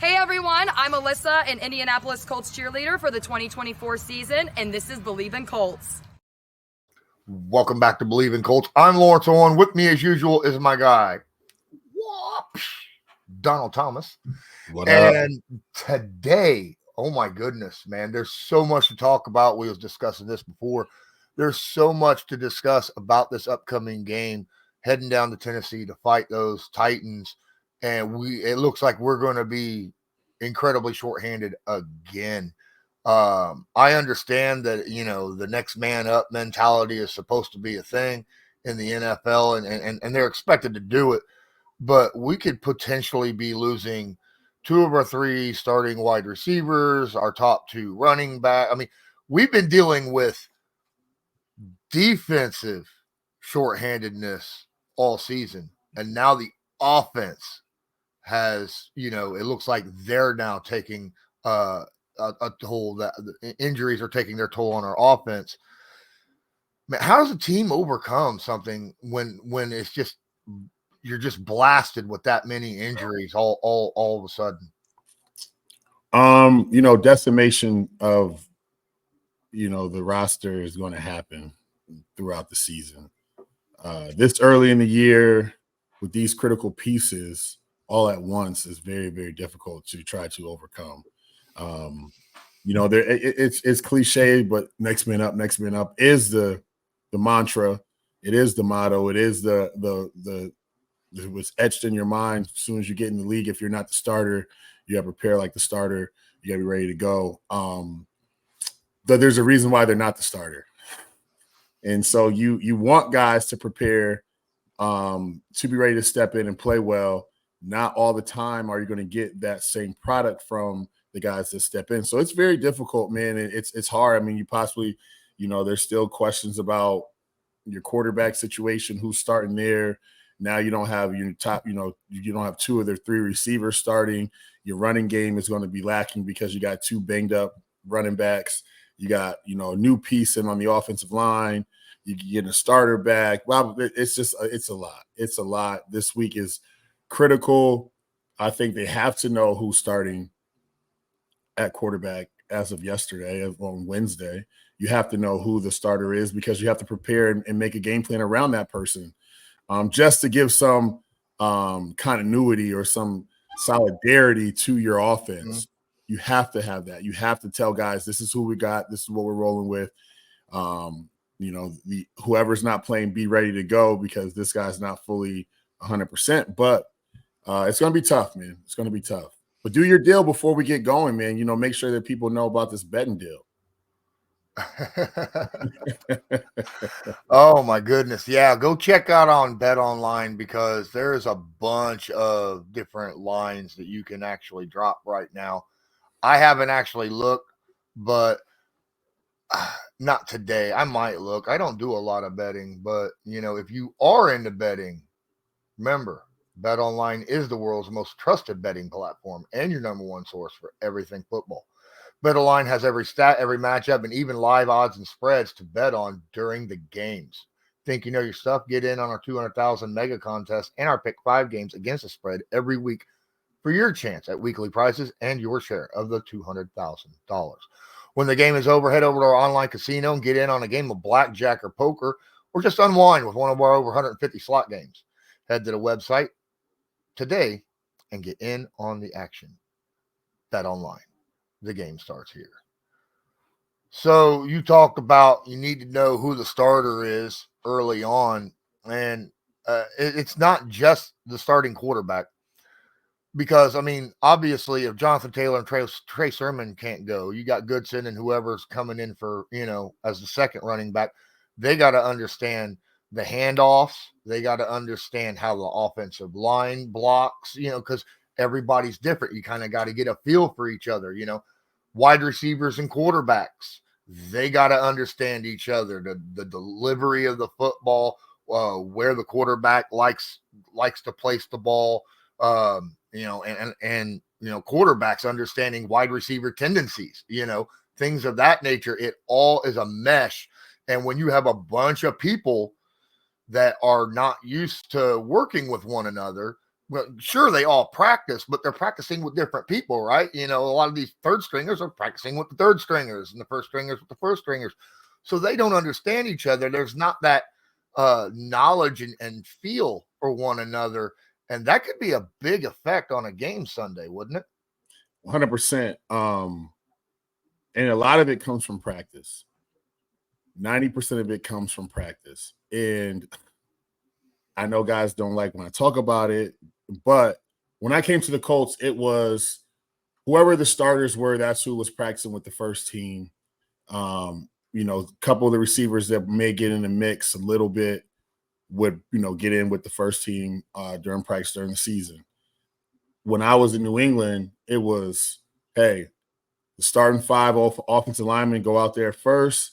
Hey everyone, I'm Alyssa, an Indianapolis Colts cheerleader for the 2024 season, and this is Believe in Colts. Welcome back to Believe in Colts. I'm Lawrence Owen. With me, as usual, is my guy, Donald Thomas. What up? And today, oh my goodness, man, there's so much to talk about. We was discussing this before. There's so much to discuss about this upcoming game, heading down to Tennessee to fight those Titans. And it looks like we're going to be incredibly shorthanded again. I understand that, the next man up mentality is supposed to be a thing in the NFL, and they're expected to do it, but we could potentially be losing two of our three starting wide receivers, our top two running back. I mean, we've been dealing with defensive shorthandedness all season, and now the offense has, it looks like they're now taking a toll, that the injuries are taking their toll on our offense. Man, how does a team overcome something when it's just you're just blasted with that many injuries all of a sudden? Decimation of the roster is going to happen throughout the season. This early in the year with these critical pieces all at once is very, very difficult to try to overcome. It's cliche, but next man up is the mantra. It is the motto. It is the it was etched in your mind as soon as you get in the league. If you're not the starter, you got to prepare like the starter. You got to be ready to go. But there's a reason why they're not the starter. And so you want guys to prepare to be ready to step in and play well. Not all the time are you going to get that same product from the guys that step in. So it's very difficult, man. It's hard. I mean, you possibly, there's still questions about your quarterback situation, who's starting there. Now you don't have your top, you don't have two of their three receivers starting. Your running game is going to be lacking because you got two banged up running backs. You got, a new piece in on the offensive line. You get a starter back. Well, it's a lot. It's a lot. This week is critical. I think they have to know who's starting at quarterback as of yesterday, on Wednesday. You have to know who the starter is because you have to prepare and make a game plan around that person. Just to give some continuity or some solidarity to your offense. You have to have that. You have to tell guys, this is who we got. This is what we're rolling with. Whoever's not playing, be ready to go because this guy's not fully 100%. But it's going to be tough, man. It's going to be tough. But do your deal before we get going, man. Make sure that people know about this betting deal. Oh my goodness. Yeah, go check out on Bet Online because there's a bunch of different lines that you can actually drop right now. I haven't actually looked, but not today. I might look. I don't do a lot of betting, but if you are into betting, remember, Bet Online is the world's most trusted betting platform and your number one source for everything football. BetOnline has every stat, every matchup, and even live odds and spreads to bet on during the games. Think you know your stuff? Get in on our 200,000 mega contest and our pick 5 games against the spread every week for your chance at weekly prizes and your share of the $200,000. When the game is over, head over to our online casino and get in on a game of blackjack or poker, or just unwind with one of our over 150 slot games. Head to the website today and get in on the action. Bet Online. The game starts here. So you talked about you need to know who the starter is early on, and it's not just the starting quarterback because, obviously if Jonathan Taylor and Trey Sermon can't go, you got Goodson and whoever's coming in for, as the second running back, they got to understand the handoffs. They got to understand how the offensive line blocks, because everybody's different. You kind of got to get a feel for each other, wide receivers and quarterbacks. They got to understand each other, the delivery of the football, where the quarterback likes to place the ball, quarterbacks understanding wide receiver tendencies, things of that nature. It all is a mesh. And when you have a bunch of people that are not used to working with one another, well, sure, they all practice, but they're practicing with different people, right? You know, a lot of these third stringers are practicing with the third stringers and the first stringers with the first stringers. So they don't understand each other. There's not that knowledge and feel for one another. And that could be a big effect on a game Sunday, wouldn't it? 100%. And a lot of it comes from practice. 90% of it comes from practice. And I know guys don't like when I talk about it, but when I came to the Colts, it was whoever the starters were, that's who was practicing with the first team. You know, a couple of the receivers that may get in the mix a little bit would, you know, get in with the first team during practice during the season. When I was in New England, it was, hey, the starting five offensive linemen go out there first.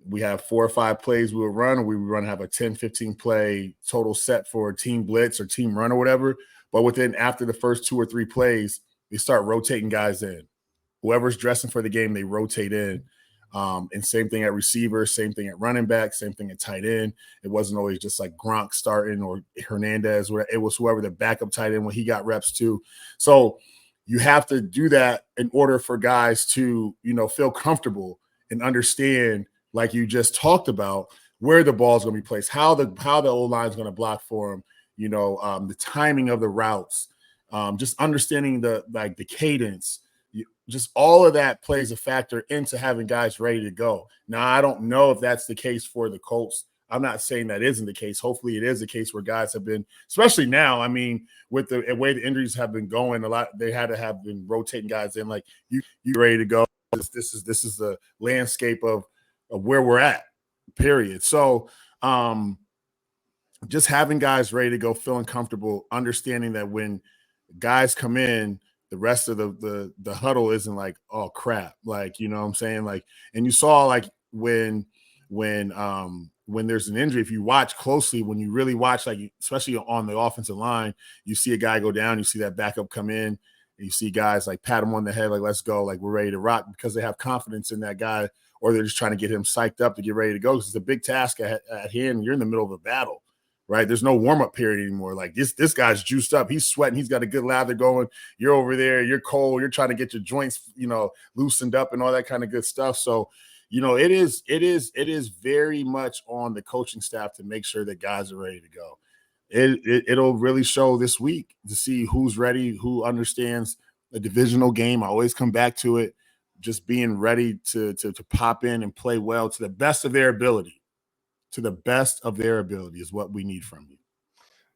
We have 4 or 5 plays we would run, or we would run have a 10, 15 play total set for a team blitz or team run or whatever. But after the first 2 or 3 plays, they start rotating guys in. Whoever's dressing for the game, they rotate in. And same thing at receiver, same thing at running back, same thing at tight end. It wasn't always just like Gronk starting or Hernandez. It was whoever the backup tight end when he got reps too. So you have to do that in order for guys to, you know, feel comfortable and understand, like you just talked about, where the ball is going to be placed, how the O-line is going to block for him, you know, the timing of the routes, just understanding the cadence. Just all of that plays a factor into having guys ready to go. Now, I don't know if that's the case for the Colts. I'm not saying that isn't the case. Hopefully it is the case where guys have been, especially now, I mean, with the way the injuries have been going, a lot, they had to have been rotating guys in, like, you ready to go. This is the landscape of where we're at, period. So just having guys ready to go, feeling comfortable, understanding that when guys come in, the rest of the huddle isn't like, oh crap, like, you know what I'm saying? Like, and you saw like when there's an injury, if you watch closely, when you really watch, like especially on the offensive line, you see a guy go down, you see that backup come in, and you see guys like pat him on the head, like, let's go, like we're ready to rock, because they have confidence in that guy, or they're just trying to get him psyched up to get ready to go, because it's a big task at hand. You're in the middle of a battle. Right, there's no warm-up period anymore. Like this guy's juiced up. He's sweating. He's got a good lather going. You're over there. You're cold. You're trying to get your joints, you know, loosened up and all that kind of good stuff. So, you know, it is very much on the coaching staff to make sure that guys are ready to go. It'll really show this week to see who's ready, who understands a divisional game. I always come back to it, just being ready to pop in and play well to the best of their ability. To the best of their ability is what we need from you.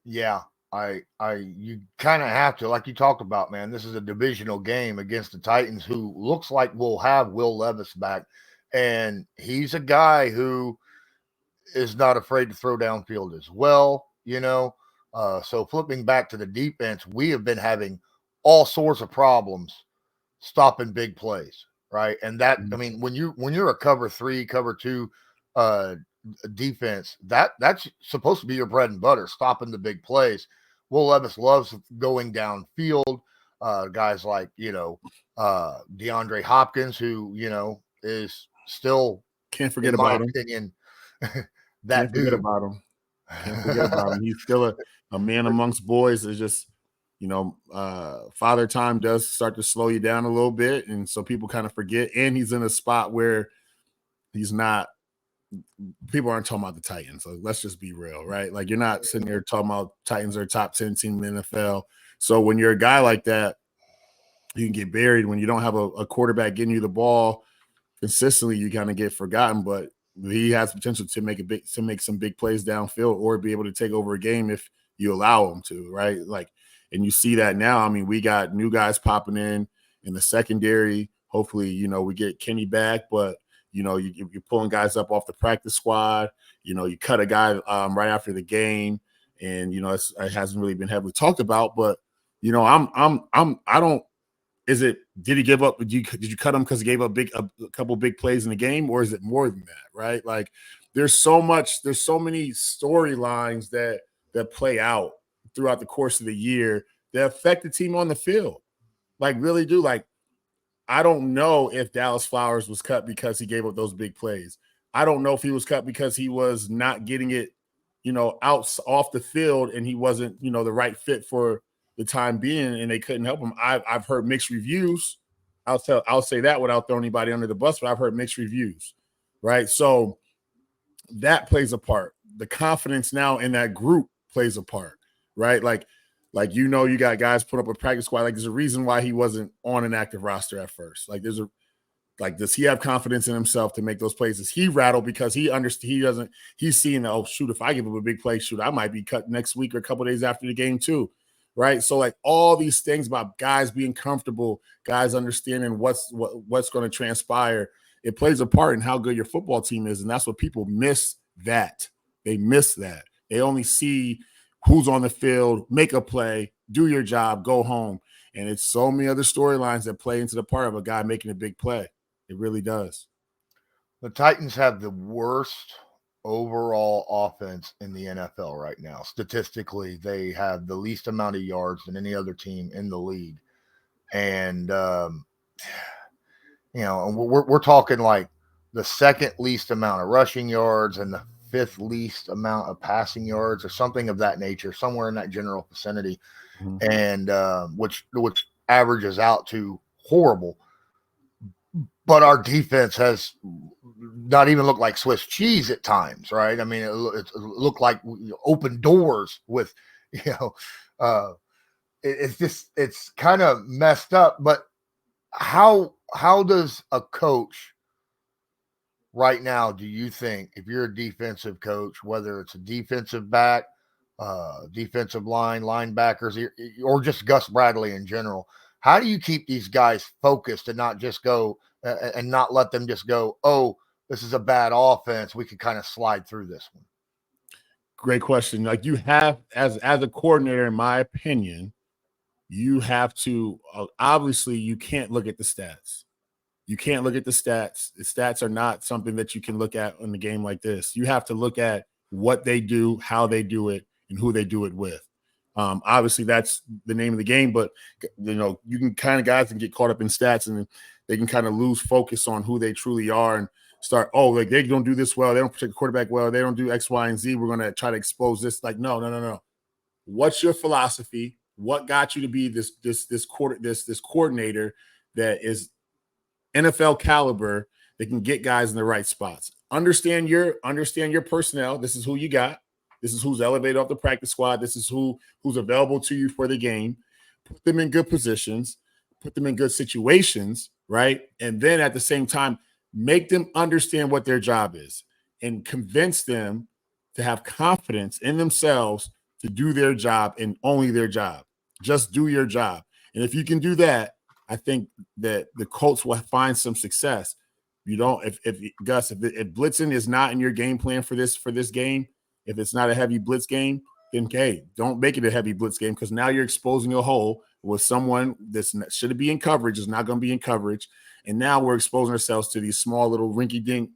Yeah, you kind of have to, like you talked about, man. This is a divisional game against the Titans, who looks like we'll have Will Levis back, and he's a guy who is not afraid to throw downfield as well. You know, so flipping back to the defense, we have been having all sorts of problems stopping big plays, right? And that, I mean, when you're a cover 3, cover 2, defense, that's supposed to be your bread and butter, stopping the big plays. Will Levis loves going downfield. Guys like, you know, DeAndre Hopkins, who, you know, is still, can't forget about him. Opinion, can't forget about him. Can't forget about him. He's still a man amongst boys. It's just, you know, father time does start to slow you down a little bit, and so people kind of forget. And he's in a spot where he's not. People aren't talking about the Titans. So let's just be real, right? Like, you're not sitting there talking about Titans are a top 10 team in the NFL. So when you're a guy like that, you can get buried. When you don't have a quarterback getting you the ball consistently, you kind of get forgotten. But he has potential to make some big plays downfield, or be able to take over a game if you allow him to, right? Like, and you see that now. I mean, we got new guys popping in the secondary. Hopefully, you know, we get Kenny back, but you know, you're pulling guys up off the practice squad. You know, you cut a guy right after the game, and you know, it hasn't really been heavily talked about. But you know, I don't. Is it? Did he give up? Did you cut him because he gave up a couple big plays in the game, or is it more than that? Right? Like, there's so many storylines that play out throughout the course of the year that affect the team on the field. Like, really do. Like, I don't know if Dallas Flowers was cut because he gave up those big plays. I don't know if he was cut because he was not getting it, out off the field and he wasn't, the right fit for the time being, and they couldn't help him. I've heard mixed reviews. I'll say that without throwing anybody under the bus, but I've heard mixed reviews, right? So that plays a part. The confidence now in that group plays a part, right? Like you got guys put up a practice squad. Like there's a reason why he wasn't on an active roster at first. Does he have confidence in himself to make those plays? Is he rattled because he's seeing, oh, shoot, if I give him a big play, shoot, I might be cut next week or a couple of days after the game too, right? So like all these things about guys being comfortable, guys understanding what's going to transpire, it plays a part in how good your football team is, and that's what people miss. They miss that. They only see who's on the field, make a play, do your job, go home, and it's so many other storylines that play into the part of a guy making a big play. It really does. The Titans have the worst overall offense in the NFL right now. Statistically, they have the least amount of yards than any other team in the league. And, we're talking like the second least amount of rushing yards and the fifth least amount of passing yards or something of that nature, somewhere in that general vicinity. Mm-hmm. And which averages out to horrible. But our defense has not even looked like Swiss cheese at times, right? I mean, it looked like open doors with, it's kind of messed up. But how does a coach right now, do you think, if you're a defensive coach, whether it's a defensive back, defensive line, linebackers, or just Gus Bradley in general, how do you keep these guys focused and not just go and not let them just go, oh, this is a bad offense, we could kind of slide through this one? Great question. Like you have, as a coordinator, in my opinion, you have to, obviously you can't look at the stats. You can't look at the stats. The stats are not something that you can look at in a game like this. You have to look at what they do, how they do it, and who they do it with. Obviously that's the name of the game, but you can guys can get caught up in stats and they can kind of lose focus on who they truly are and start, like they don't do this well, they don't protect the quarterback well, they don't do X, Y, and Z, we're going to try to expose this. Like, no. What's your philosophy? What got you to be this coordinator that is NFL caliber that can get guys in the right spots? Understand your personnel. This is who you got. This is who's elevated off the practice squad. This is who's available to you for the game. Put them in good positions. Put them in good situations, right? And then at the same time, make them understand what their job is and convince them to have confidence in themselves to do their job and only their job. Just do your job. And if you can do that, I think that the Colts will find some success. You don't, if Gus, if blitzing is not in your game plan for this game, if it's not a heavy blitz game, then don't make it a heavy blitz game, because now you're exposing a hole with someone that should be in coverage is not going to be in coverage, and now we're exposing ourselves to these small little rinky-dink,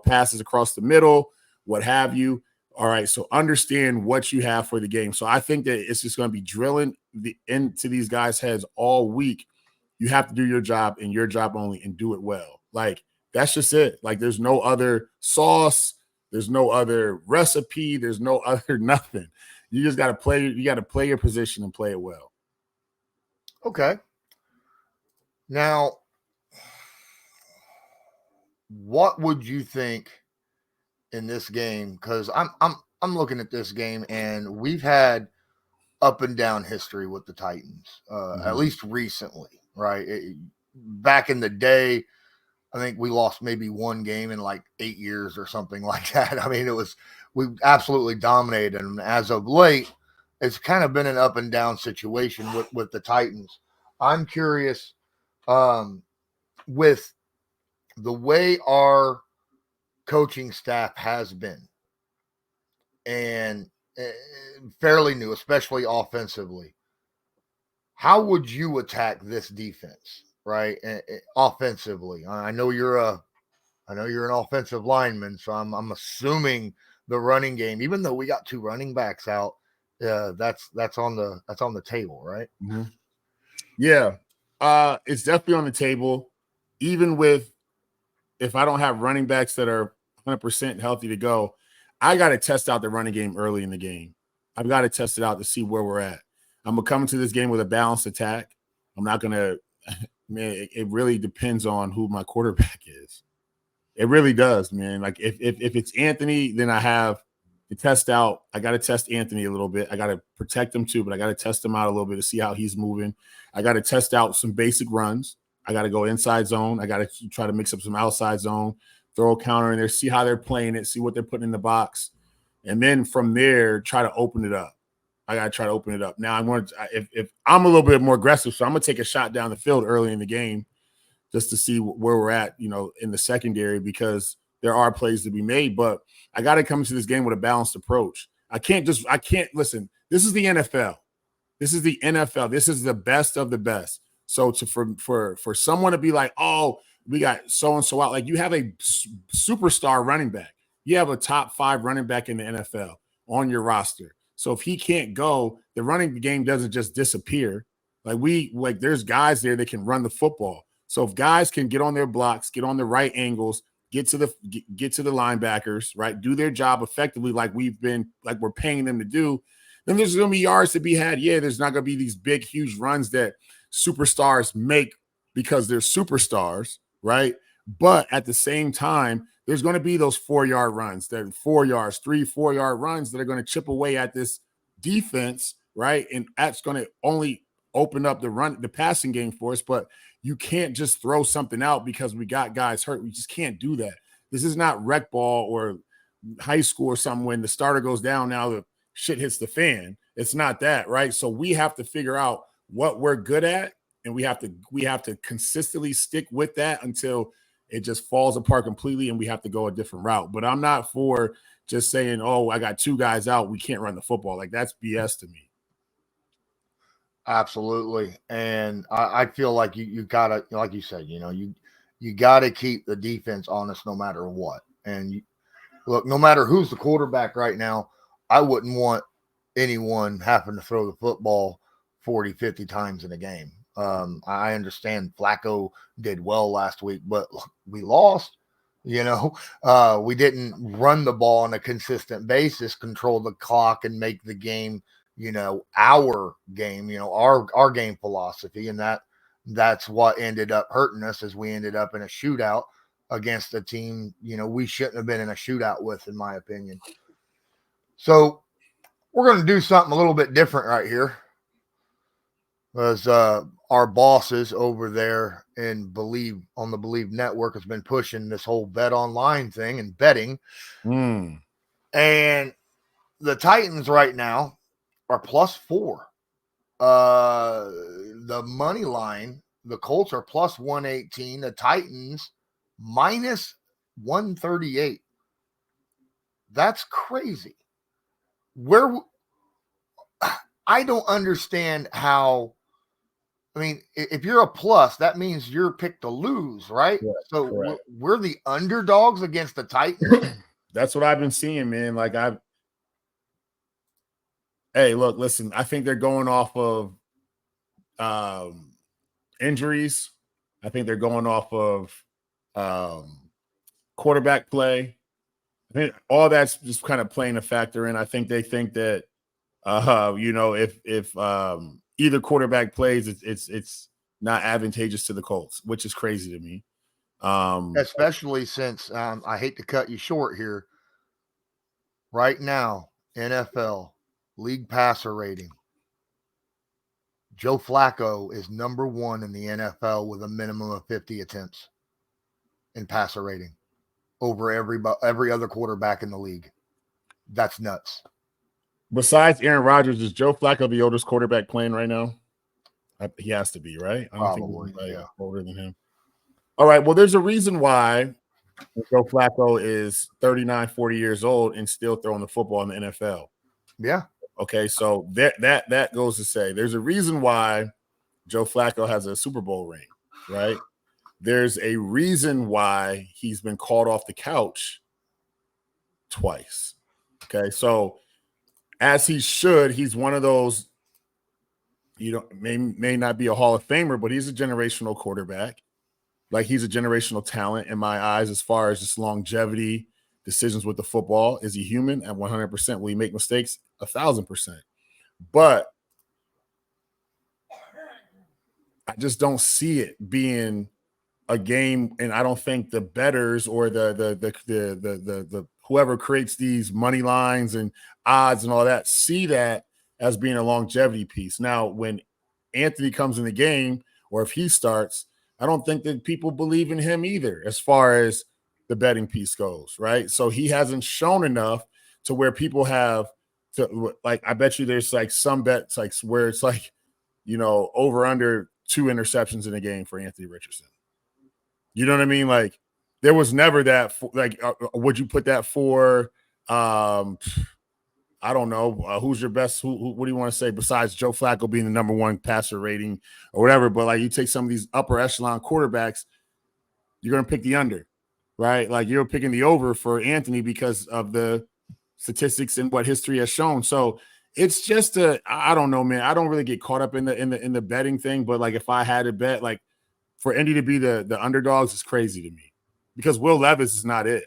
passes across the middle, what have you. All right, so understand what you have for the game. So I think that it's just going to be drilling into these guys' heads all week. You have to do your job and your job only, and do it well. Like, that's just it. Like, there's no other sauce. There's no other recipe. There's no other nothing. You just got to play. You got to play your position and play it well. Okay. Now, what would you think in this game? Because I'm looking at this game, and we've had up and down history with the Titans, at least recently, right? Back in the day, I think we lost maybe one game in like 8 years or something like that. I mean, we absolutely dominated them. As of late, it's kind of been an up and down situation with the Titans. I'm curious, with the way our coaching staff has been, and fairly new, especially offensively, how would you attack this defense, right? Offensively, I know you're an offensive lineman, so I'm assuming the running game, even though we got two running backs out, that's on the table, right? Mm-hmm. Yeah, it's definitely on the table. Even if I don't have running backs that are 100% healthy to go, I got to test out the running game early in the game. I've got to test it out to see where we're at. I'm going to come into this game with a balanced attack. I'm not going to – man, it really depends on who my quarterback is. It really does, man. Like if it's Anthony, then I have to test out. I got to test Anthony a little bit. I got to protect him too, but I got to test him out a little bit to see how he's moving. I got to test out some basic runs. I got to go inside zone. I got to try to mix up some outside zone, throw a counter in there, see how they're playing it, see what they're putting in the box. And then from there, try to open it up. I got to try to open it up. Now, if I'm a little bit more aggressive, so I'm going to take a shot down the field early in the game just to see where we're at, in the secondary, because there are plays to be made. But I got to come into this game with a balanced approach. I can't listen. This is the NFL. This is the NFL. This is the best of the best. So for someone to be like, oh, we got so-and-so out, like you have a superstar running back. You have a top 5 running back in the NFL on your roster. So if he can't go, the running game doesn't just disappear. Like there's guys there that can run the football. So if guys can get on their blocks, get on the right angles, get to the linebackers, right, do their job effectively like we're paying them to do, then there's going to be yards to be had. Yeah, there's not going to be these big, huge runs that superstars make because they're superstars, right? But at the same time, there's going to be those 4-yard runs, that 4 yards, 3-4 yard runs that are going to chip away at this defense, right? And that's going to only open up the passing game for us. But you can't just throw something out because we got guys hurt. We just can't do that. This is not rec ball or high school or something when the starter goes down, now the shit hits the fan. It's not that, right? So we have to figure out what we're good at, and we have to consistently stick with that until it just falls apart completely and we have to go a different route. But I'm not for just saying, oh, I got 2 guys out, we can't run the football. Like, that's BS to me. Absolutely. And I feel like you gotta, like you said, you gotta keep the defense honest no matter what. And look, no matter who's the quarterback right now, I wouldn't want anyone having to throw the football 40, 50 times in a game. I understand Flacco did well last week, but we lost. We didn't run the ball on a consistent basis, control the clock, and make the game, our game, our game philosophy. And that's what ended up hurting us, as we ended up in a shootout against a team, we shouldn't have been in a shootout with, in my opinion. So we're going to do something a little bit different right here. As our bosses over there on the Believe Network has been pushing this whole bet online thing and betting. And the Titans right now are +4. The money line, the Colts are +118. The Titans -138. That's crazy. I don't understand how. I mean, if you're a plus, that means you're picked to lose, right? Yeah, so we're the underdogs against the Titans. That's what I've been seeing, man. Hey, look, listen, I think they're going off of injuries. I think they're going off of quarterback play. I think all that's just kind of playing a factor in. I think they think that, if either quarterback plays, it's not advantageous to the Colts, which is crazy to me. Especially since I hate to cut you short here. Right now, NFL league passer rating, Joe Flacco is number 1 in the NFL with a minimum of 50 attempts in passer rating over every other quarterback in the league. That's nuts. Besides Aaron Rodgers, is Joe Flacco the oldest quarterback playing right now? He has to be, right? I don't think there's anybody older than him. All right, well, there's a reason why Joe Flacco is 39, 40 years old and still throwing the football in the NFL. Yeah. Okay, so that goes to say there's a reason why Joe Flacco has a Super Bowl ring, right? There's a reason why he's been called off the couch twice. Okay, so as he should, he's one of those, may not be a Hall of Famer, but he's a generational quarterback. Like, he's a generational talent in my eyes as far as just longevity decisions with the football. Is he human? At 100%. Will he make mistakes? 1,000%. But I just don't see it being a game, and I don't think the bettors or the whoever creates these money lines and odds and all that see that as being a longevity piece. Now, when Anthony comes in the game, or if he starts, I don't think that people believe in him either, as far as the betting piece goes, right? So he hasn't shown enough to where people have to, like, I bet you there's like some bets like where it's like, over under 2 interceptions in a game for Anthony Richardson. You know what I mean? Like, there was never that. Would you put that for? I don't know. Who's your best? What do you want to say besides Joe Flacco being the number 1 passer rating or whatever? But like, you take some of these upper echelon quarterbacks, you're going to pick the under, right? Like, you're picking the over for Anthony because of the statistics and what history has shown. So it's just I don't know, man. I don't really get caught up in the betting thing. But like, if I had to bet, like, for Indy to be the underdogs is crazy to me, because Will Levis is not it.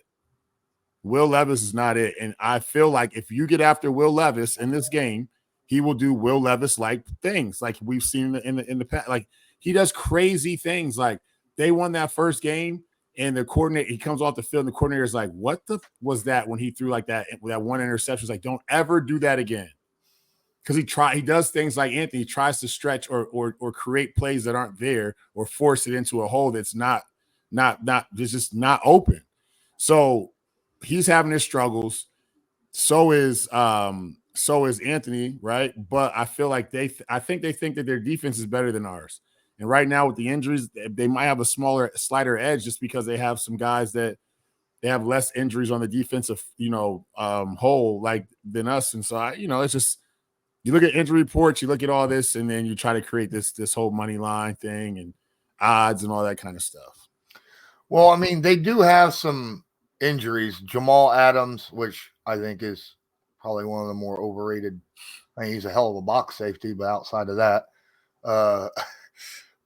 Will Levis is not it. And I feel like if you get after Will Levis in this game, he will do Will Levis-like things like we've seen in the past. Like, he does crazy things. Like, they won that first game, and the coordinator, he comes off the field, and the coordinator is like, what the was that when he threw like that 1 interception? It's like, don't ever do that again. Because he does things like Anthony tries to stretch or create plays that aren't there, or force it into a hole that's not just not open. So he's having his struggles. So is Anthony, right? But I feel like I think they think that their defense is better than ours. And right now with the injuries, they might have a slighter edge just because they have some guys that they have less injuries on the defensive, whole like than us. And so it's just, you look at injury reports, you look at all this, and then you try to create this whole money line thing and odds and all that kind of stuff. Well, I mean, they do have some injuries. Jamal Adams, which I think is probably one of the more overrated. I mean, he's a hell of a box safety, but outside of that,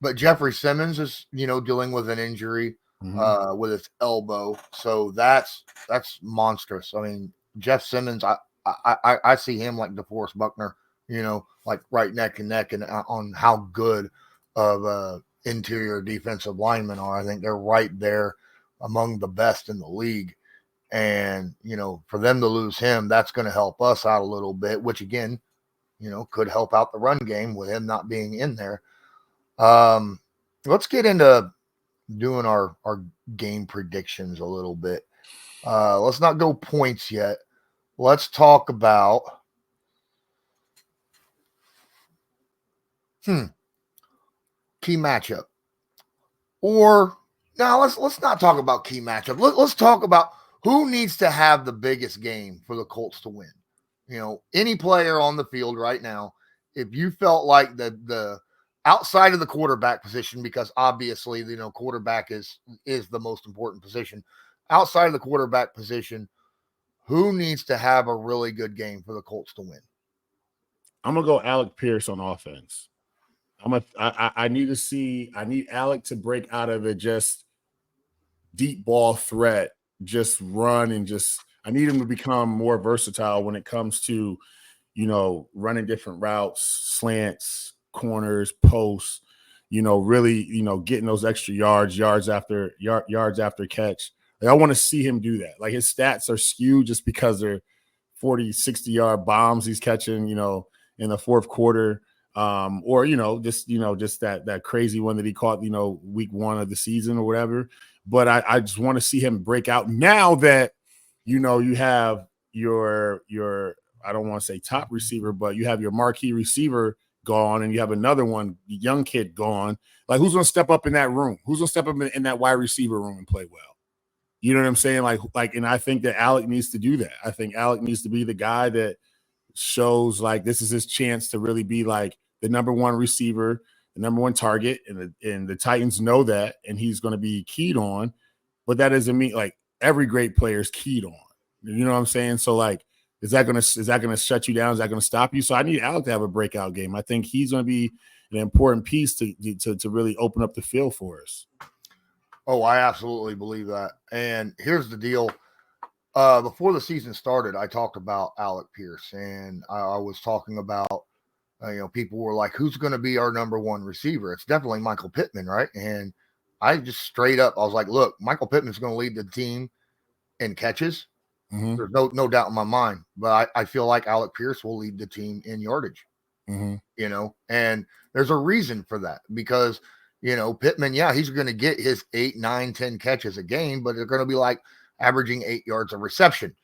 but Jeffrey Simmons is, dealing with an injury with his elbow. So that's monstrous. I mean, Jeff Simmons, I see him like DeForest Buckner, like right neck and neck, and on how good of interior defensive linemen are. I think they're right there among the best in the league. And, for them to lose him, that's going to help us out a little bit, which again, could help out the run game with him not being in there. Let's get into doing our game predictions a little bit. Let's not go points yet. Let's talk about key matchup. Or now let's not talk about key matchup. Let's talk about who needs to have the biggest game for the Colts to win. Any player on the field right now, if you felt like the outside of the quarterback position, because obviously, quarterback is the most important position. Outside of the quarterback position, who needs to have a really good game for the Colts to win? I'm gonna go Alec Pierce on offense. I need Alec to break out of the just deep ball threat, just run and I need him to become more versatile when it comes to, running different routes, slants, corners, posts, really, getting those extra yards after catch. Like, I want to see him do that. Like, his stats are skewed just because they're 40, 60-yard bombs he's catching, in the fourth quarter. Or just that crazy one that he caught, week 1 of the season or whatever. But I just want to see him break out now that you have your I don't want to say top receiver, but you have your marquee receiver gone, and you have another one, young kid, gone. Like, who's going to step up in that room? Who's going to step up in that wide receiver room and play well? You know what I'm saying? Like, and I think that Alec needs to do that. I think Alec needs to be the guy that shows like this is his chance to really be like the number 1 receiver, the number 1 target, and the Titans know that, and he's going to be keyed on. But that doesn't mean like every great player is keyed on. You know what I'm saying? So like, is that gonna shut you down? Is that gonna stop you? So I need Alec to have a breakout game. I think he's going to be an important piece to really open up the field for us. Oh, I absolutely believe that. And here's the deal. Before the season started, I talked about Alec Pierce, and I was talking about, people were like, who's going to be our number one receiver? It's definitely Michael Pittman, right? And I just straight up, I was like, look, Michael Pittman's going to lead the team in catches. Mm-hmm. There's no doubt in my mind, but I feel like Alec Pierce will lead the team in yardage. Mm-hmm. And there's a reason for that because, Pittman, yeah, he's going to get his 8, 9, 10 catches a game, but they're going to be like averaging 8 yards of reception,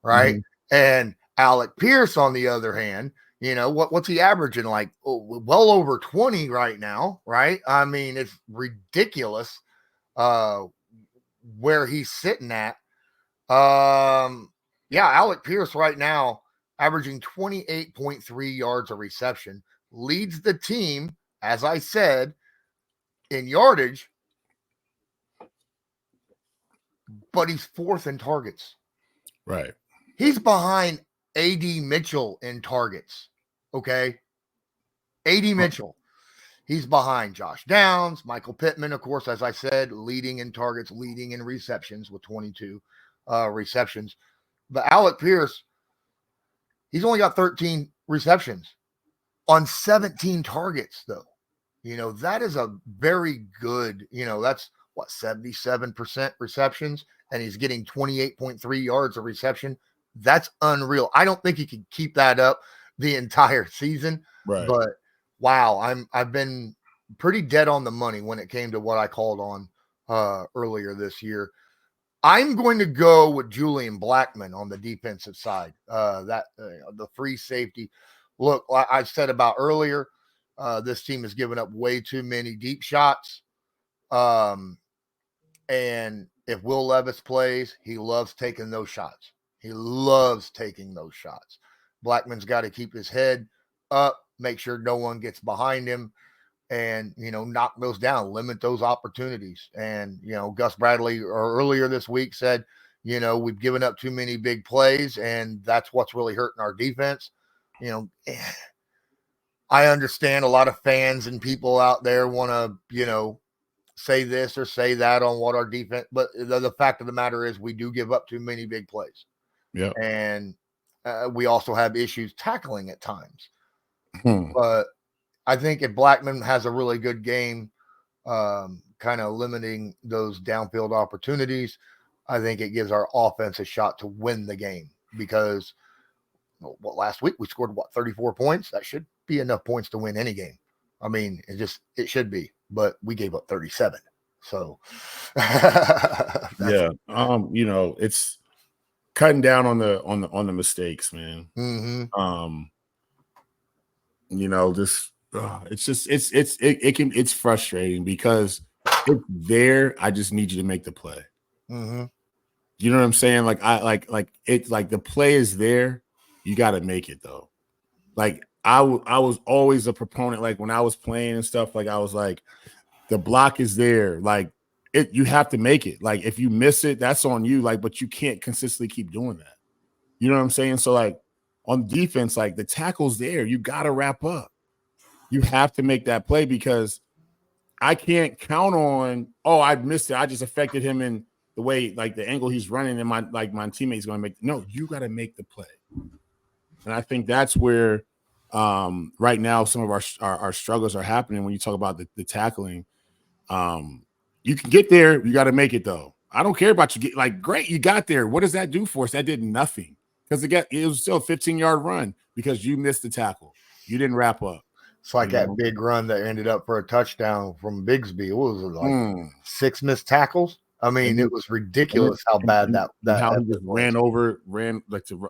right? Mm-hmm. And Alec Pierce, on the other hand, what's he averaging? Like well over 20 right now, right? I mean, it's ridiculous where he's sitting at. Yeah, Alec Pierce right now averaging 28.3 yards a reception, leads the team, as I said, in yardage, but he's fourth in targets. Right. He's behind A.D. Mitchell in targets. Okay. A.D. Mitchell. He's behind Josh Downs, Michael Pittman, of course, as I said, leading in targets, leading in receptions with 22 receptions. But Alec Pierce, he's only got 13 receptions on 17 targets, though. That is a very good, that's what, 77% receptions, and he's getting 28.3 yards of reception. That's unreal. I don't think he can keep that up the entire season, Right. but wow, I've been pretty dead on the money when it came to what I called on earlier this year. I'm going to go with Julian Blackmon on the defensive side. The free safety. Look, like I said about earlier, this team has given up way too many deep shots. And if Will Levis plays, he loves taking those shots. Blackman's got to keep his head up, make sure no one gets behind him, and knock those down, limit those opportunities. And Gus Bradley earlier this week said, we've given up too many big plays, and that's what's really hurting our defense. I understand a lot of fans and people out there want to say this or say that on what our defense, but the fact of the matter is we do give up too many big plays. Yeah. And we also have issues tackling at times. Hmm. But I think if Blackmon has a really good game, kind of limiting those downfield opportunities, I think it gives our offense a shot to win the game because last week we scored 34 points. That should be enough points to win any game. I mean, it should be, but we gave up 37. So yeah. It's cutting down on the mistakes, man. Mm-hmm. It's frustrating because it's there. I just need you to make the play. Mm-hmm. You know what I'm saying? Like the play is there. You got to make it though. Like I was always a proponent. Like when I was playing and stuff, like I was like, the block is there. Like you have to make it. Like if you miss it, that's on you. Like, but you can't consistently keep doing that. You know what I'm saying? So like on defense, like the tackle's there. You got to wrap up. You have to make that play because I can't count on, I missed it. I just affected him in the way, like the angle he's running, and my teammate's going to make. No, you got to make the play. And I think that's where right now some of our struggles are happening when you talk about the tackling. You can get there. You got to make it, though. I don't care about you. Great, you got there. What does that do for us? That did nothing because it was still a 15-yard run because you missed the tackle. You didn't wrap up. It's like that big run that ended up for a touchdown from Bigsby. What was it, like 6 missed tackles? I mean, it was ridiculous how bad that how he just ran like to.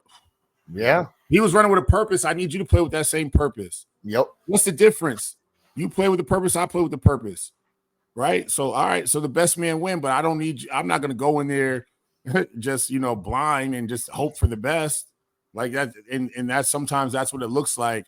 Yeah, he was running with a purpose. I need you to play with that same purpose. Yep. What's the difference? You play with the purpose. I play with the purpose. Right. So, all right. So the best man win, but I don't need you. I'm not going to go in there just, blind and just hope for the best like that. And that's sometimes that's what it looks like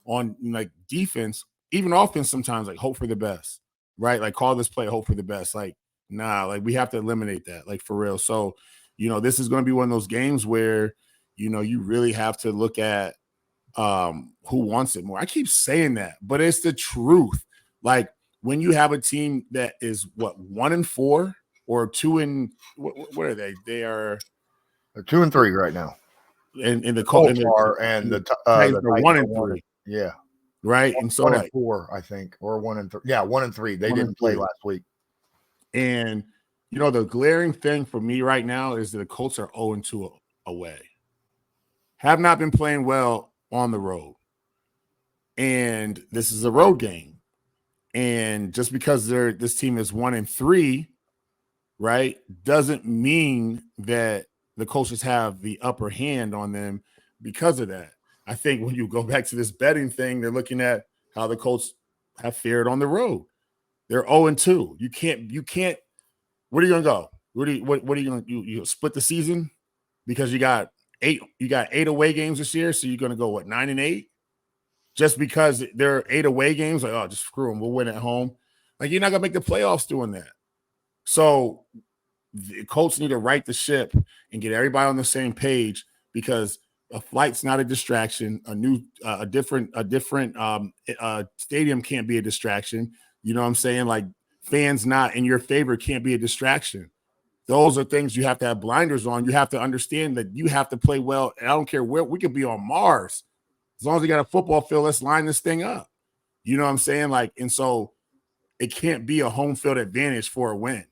on like defense, even offense. Sometimes like hope for the best, right? Like call this play, hope for the best. Like, nah, like we have to eliminate that, like for real. So, this is going to be one of those games where, you really have to look at who wants it more. I keep saying that, but it's the truth. Like, when you have a team that is 1-4 or 2 and what are they? They are They're 2-3 right now. And the Colts are, and the Titans are Titans 1-3. Yeah, right. And so 1-4, I think, or 1-3. Yeah, 1-3. They didn't play last week. And the glaring thing for me right now is that the Colts are 0-2 away. Have not been playing well on the road. And this is a road game. And just because this team is 1-3, right, doesn't mean that the Colts just have the upper hand on them because of that. I think when you go back to this betting thing, they're looking at how the Colts have fared on the road. They're 0-2. You can't. Where are you gonna go? What are you gonna you split the season because you got 8 away games this year, so you're gonna go 9-8 just because there are 8 away games? Like, oh, just screw them, we'll win at home. Like, you're not gonna make the playoffs doing that. So the Colts need to right the ship and get everybody on the same page, because a flight's not a distraction. A different stadium can't be a distraction. You know what I'm saying? Like, fans not in your favor can't be a distraction. Those are things you have to have blinders on. You have to understand that you have to play well. And I don't care where we could be on Mars. As long as we got a football field, let's line this thing up. You know what I'm saying? Like, and so it can't be a home field advantage for a win.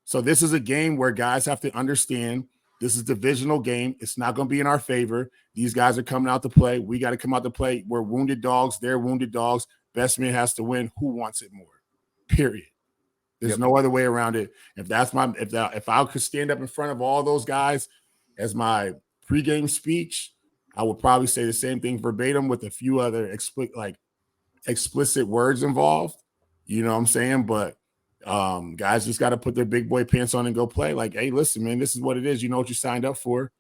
So this is a game where guys have to understand this is a divisional game. It's not going to be in our favor. These guys are coming out to play. We got to come out to play. We're wounded dogs. They're wounded dogs. Best man has to win. Who wants it more? Period. There's no other way around it. If I could stand up in front of all those guys as my pregame speech, I would probably say the same thing verbatim with a few other explicit words involved. You know what I'm saying? But guys just got to put their big boy pants on and go play. Like, hey, listen, man, this is what it is. You know what you signed up for.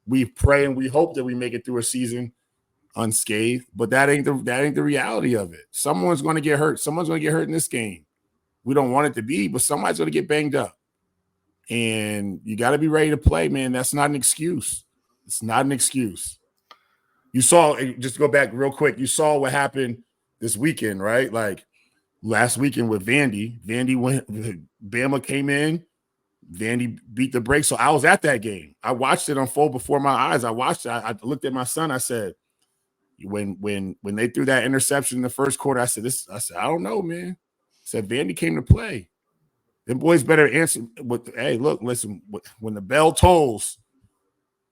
We pray and we hope that we make it through a season unscathed, but that ain't the reality of it. Someone's going to get hurt. Someone's going to get hurt in this game. We don't want it to be, but somebody's going to get banged up. And you got to be ready to play, man. That's not an excuse. It's not an excuse. You saw, just to go back real quick, you saw what happened this weekend, right? Like last weekend with Vandy. Bama came in. Vandy beat the brakes. So I was at that game. I watched it unfold before my eyes. I watched it. I looked at my son. I said, when they threw that interception in the first quarter, I said, I don't know, man. Said Vandy came to play. Them boys better answer. Hey, look, listen. When the bell tolls,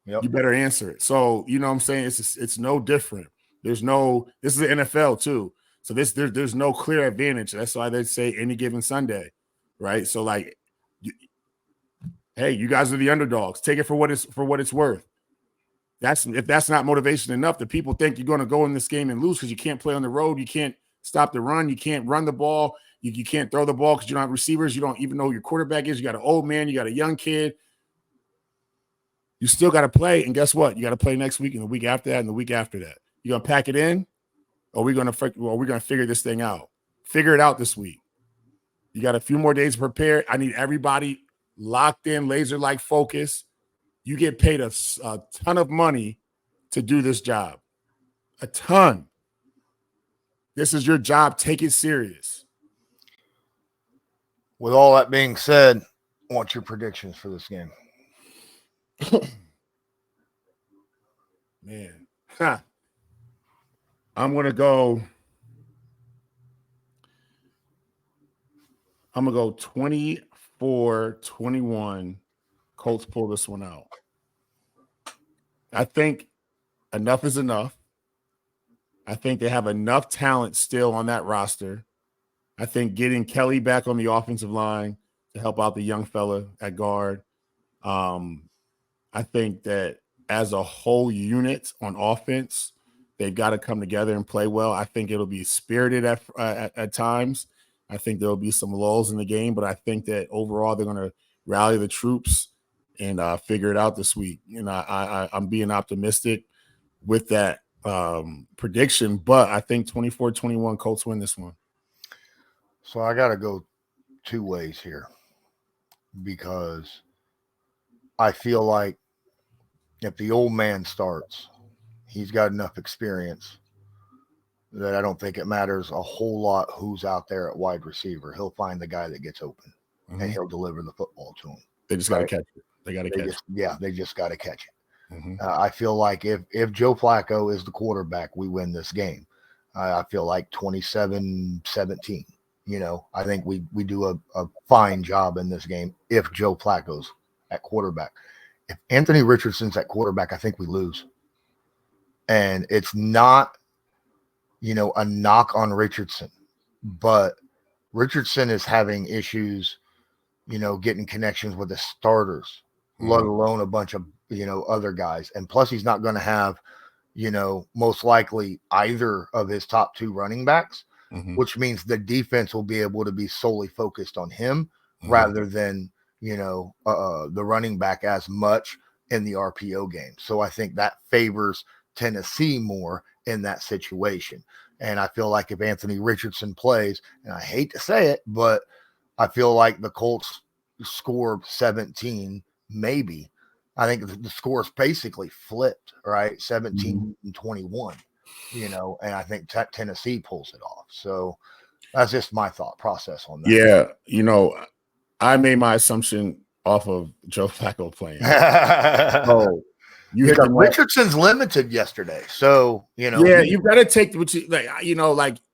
you better answer it. So you know what I'm saying. It's no different. This is the NFL too. So there's no clear advantage. That's why they say any given Sunday, right? So like, hey, you guys are the underdogs. Take it for what it's worth. If that's not motivation enough, the people think you're going to go in this game and lose because you can't play on the road. You can't stop the run. You can't run the ball. You can't throw the ball because you don't have receivers. You don't even know who your quarterback is. You got an old man. You got a young kid. You still got to play. And guess what? You got to play next week and the week after that and the week after that. You going to pack it in? Or we're going to figure this thing out. Figure it out this week. You got a few more days to prepare. I need everybody locked in, laser-like focus. You get paid a ton of money to do this job. A ton. This is your job. Take it serious. With all that being said, what's your predictions for this game? Man. I'm going to go 24-21. Colts pull this one out. I think enough is enough. I think they have enough talent still on that roster. I think getting Kelly back on the offensive line to help out the young fella at guard. I think that as a whole unit on offense, they've got to come together and play well. I think it'll be spirited at times. I think there'll be some lulls in the game, but I think that overall they're going to rally the troops and figure it out this week. And I'm being optimistic with that prediction, but I think 24-21 Colts win this one. So I got to go two ways here because I feel like if the old man starts, he's got enough experience that I don't think it matters a whole lot who's out there at wide receiver. He'll find the guy that gets open and he'll deliver the football to him. They just got to catch it. They got to catch it. They just got to catch it. Mm-hmm. I feel like if Joe Flacco is the quarterback, we win this game. I feel like 27-17. I think we do a fine job in this game if Joe Flacco's at quarterback. If Anthony Richardson's at quarterback, I think we lose. And it's not, a knock on Richardson, but Richardson is having issues, getting connections with the starters, let alone a bunch of, other guys. And plus he's not going to have, most likely either of his top two running backs, which means the defense will be able to be solely focused on him rather than, the running back as much in the RPO game. So I think that favors Tennessee more in that situation. And I feel like if Anthony Richardson plays, and I hate to say it, but I feel like the Colts score 17, maybe. I think the score is basically flipped, right? 17-21, and I think Tennessee pulls it off. So that's just my thought process on that. Yeah. I made my assumption off of Joe Flacco playing. So you hit Richardson's limited yesterday. So, you've got to take what you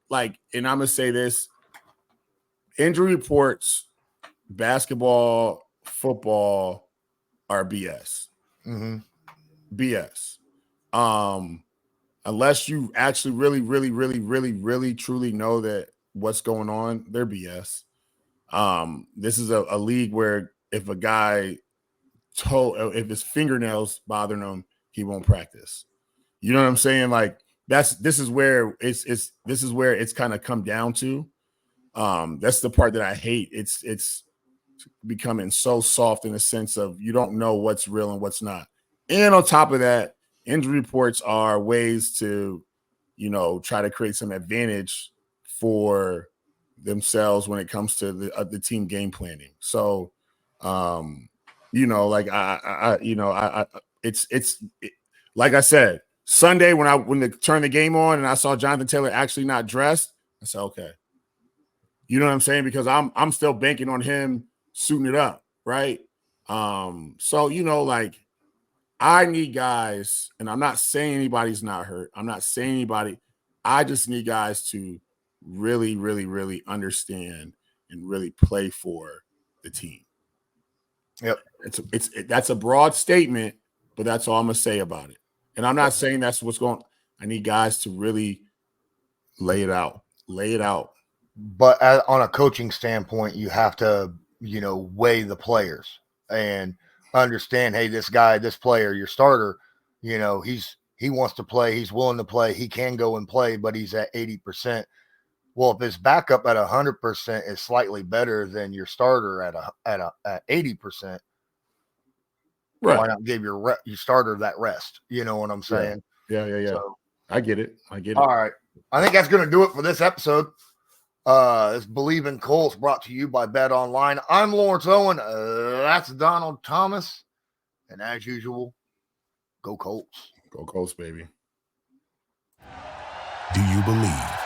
like, and I'm going to say this: injury reports, basketball, football are BS. BS. Unless you actually really truly know that what's going on, they're BS. This is a league where if a guy if his fingernails bothering him, he won't practice. You know what I'm saying? Like this is where it's kind of come down to. That's the part that I hate. It's becoming so soft in the sense of you don't know what's real and what's not. And on top of that, injury reports are ways to, try to create some advantage for themselves when it comes to the team game planning. So, it's like I said, Sunday when they turned the game on and I saw Jonathan Taylor actually not dressed, I said, okay. You know what I'm saying? Because I'm still banking on him suiting it up, right? So I need guys, and I'm not saying anybody's not hurt. I'm not saying anybody. I just need guys to really, really, really understand and really play for the team. Yep. That's a broad statement, but that's all I'm gonna say about it. And I'm not saying that's what's going on. I need guys to really lay it out. But on a coaching standpoint, you have to, weigh the players and understand, hey, this player, your starter, he wants to play, he's willing to play, he can go and play, but he's at 80%. Well, if his backup at 100% is slightly better than your starter at 80%, right? Why not give your starter that rest? You know what I'm saying? Yeah. So, I get it. All right. I think that's going to do it for this episode. This Believe in Colts brought to you by Bet Online. I'm Lawrence Owen. That's Donald Thomas. And as usual, go Colts. Go Colts, baby. Do you believe?